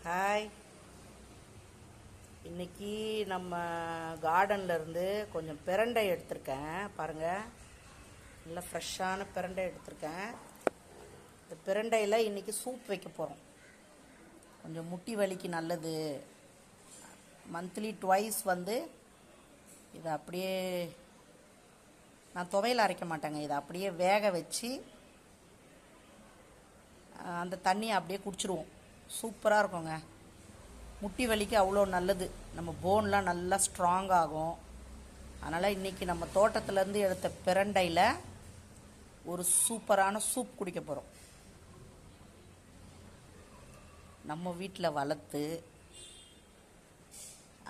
Hi. இன்னைக்கு நம்ம கார்டன்ல இருந்து கொஞ்சம் பிரண்டை எடுத்திருக்கேன் பாருங்கள். நல்லா ஃப்ரெஷ்ஷான பிரண்டை எடுத்திருக்கேன். இந்த பிரண்டையில் இன்னைக்கு சூப் வைக்க போகிறோம். கொஞ்சம் முட்டி வலிக்கு நல்லது. மந்த்லி ட்வைஸ் இதை அப்படியே நான் துவையில் அரைக்க மாட்டேங்க. இதை அப்படியே வேக வச்சு அந்த தண்ணியை அப்படியே குடிச்சிருவோம். சூப்பராக இருக்குங்க. முட்டி வலிக்கு அவ்வளோ நல்லது. நம்ம போன்லாம் நல்லா ஸ்ட்ராங் ஆகும். அதனால் இன்றைக்கி நம்ம தோட்டத்துலேருந்து எடுத்த பிரண்டையில் ஒரு சூப்பரான சூப் குடிக்க போகிறோம். நம்ம வீட்டில் வளர்த்து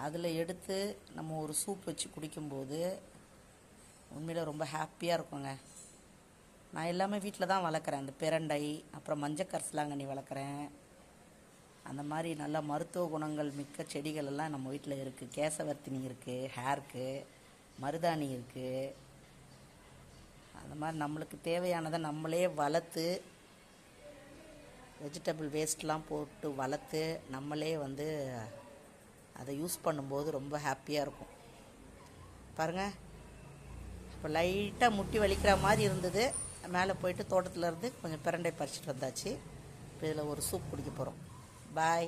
அதில் எடுத்து நம்ம ஒரு சூப் வச்சு குடிக்கும்போது உண்மையில் ரொம்ப ஹாப்பியாக இருக்குங்க. நான் எல்லாமே வீட்டில் தான் வளர்க்குறேன். அந்த பிரண்டை, அப்புறம் மஞ்சக்கரிசலாங்கண்ணி வளர்க்குறேன். அந்த மாதிரி நல்ல மருத்துவ குணங்கள் மிக்க செடிகள் எல்லாம் நம்ம வீட்டில் இருக்குது. கேசவர்த்தினி இருக்குது, ஹேருக்கு மருதாணி இருக்குது. அந்த மாதிரி நம்மளுக்கு தேவையானதை நம்மளே வளர்த்து வெஜிடபிள் வேஸ்ட்லாம் போட்டு வளர்த்து நம்மளே அதை யூஸ் பண்ணும்போது ரொம்ப ஹாப்பியாக இருக்கும். பாருங்கள், இப்போ லைட்டாக முட்டி வலிக்கிற மாதிரி இருந்தது. மேலே போயிட்டு தோட்டத்தில் இருந்து கொஞ்சம் பிரண்டை பறிச்சிட்டு வந்தாச்சு. இப்போ இதில் ஒரு சூப் குடிக்க போகிறோம். பாய்.